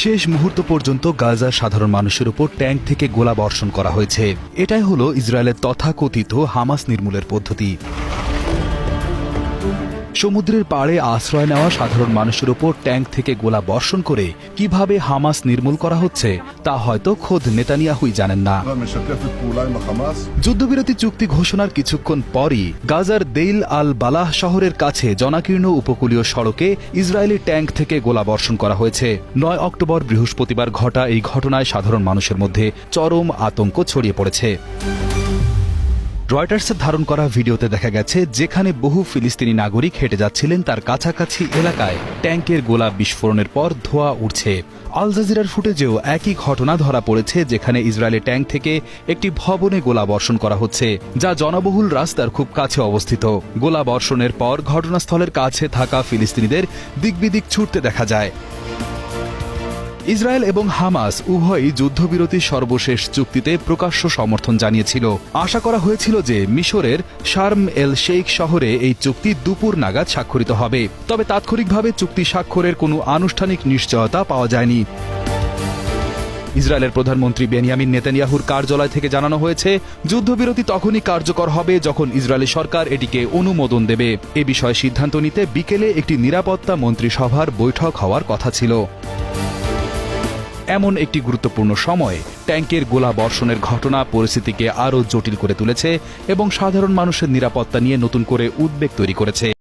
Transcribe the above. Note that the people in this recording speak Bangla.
শেষ মুহূর্ত পর্যন্ত গাজার সাধারণ মানুষের উপর ট্যাঙ্ক থেকে গোলা বর্ষণ করা হয়েছে। এটাই হলো ইসরায়েলের তথাকথিত হামাস নির্মূলের পদ্ধতি। সমুদ্রের পাড়ে আশ্রয় নেওয়া সাধারণ মানুষের উপর ট্যাঙ্ক থেকে গোলা বর্ষণ করে কিভাবে হামাস নির্মূল করা হচ্ছে তা হয়তো খোদ নেতানিয়াহুই জানেন না। যুদ্ধবিরতি চুক্তি ঘোষণার কিছুক্ষণ পরই গাজার দেইল আল বালাহ শহরের কাছে জনাকীর্ণ উপকূলীয় সড়কে ইসরায়েলি ট্যাঙ্ক থেকে গোলা বর্ষণ করা হয়েছে। ৯ অক্টোবর বৃহস্পতিবার ঘটা এই ঘটনায় সাধারণ মানুষের মধ্যে চরম আতঙ্ক ছড়িয়ে পড়েছে। রয়টার্সের ধারণ করা ভিডিওতে দেখা গেছে যেখানে বহু ফিলিস্তিনি নাগরিক হেঁটে যাচ্ছিলেন তার কাছাকাছি এলাকায় ট্যাঙ্কের গোলা বিস্ফোরণের পর ধোঁয়া উঠছে। আল জাজিরার ফুটেজেও একই ঘটনা ধরা পড়েছে, যেখানে ইসরায়েলি ট্যাঙ্ক থেকে একটি ভবনে গোলা বর্ষণ করা হচ্ছে, যা জনবহুল রাস্তার খুব কাছে অবস্থিত। গোলা বর্ষণের পর ঘটনাস্থলের কাছে থাকা ফিলিস্তিনিদের দিকবিদিক ছুটতে দেখা যায়। ইসরায়েল এবং হামাস উভয়ই যুদ্ধবিরতির সর্বশেষ চুক্তিতে প্রকাশ্য সমর্থন জানিয়েছিল। আশা করা হয়েছিল যে মিশরের শার্ম এল শেখ শহরে এই চুক্তি দুপুর নাগাদ স্বাক্ষরিত হবে, তবে তাৎক্ষণিকভাবে চুক্তি স্বাক্ষরের কোনো আনুষ্ঠানিক নিশ্চয়তা পাওয়া যায়নি। ইসরায়েলের প্রধানমন্ত্রী বেনিয়ামিন নেতানিয়াহুর কার্যালয় থেকে জানানো হয়েছে, যুদ্ধবিরতি তখনই কার্যকর হবে যখন ইসরায়েলি সরকার এটিকে অনুমোদন দেবে। এ বিষয়ে সিদ্ধান্ত নিতে বিকেলে একটি নিরাপত্তা মন্ত্রিসভার বৈঠক হওয়ার কথা ছিল। এমন একটি গুরুত্বপূর্ণ সময়ে ট্যাঙ্কের গোলা বর্ষণের ঘটনা পরিস্থিতিকে আরও জটিল করে তুলেছে এবং সাধারণ মানুষের নিরাপত্তা নিয়ে নতুন করে উদ্বেগ তৈরি করেছে।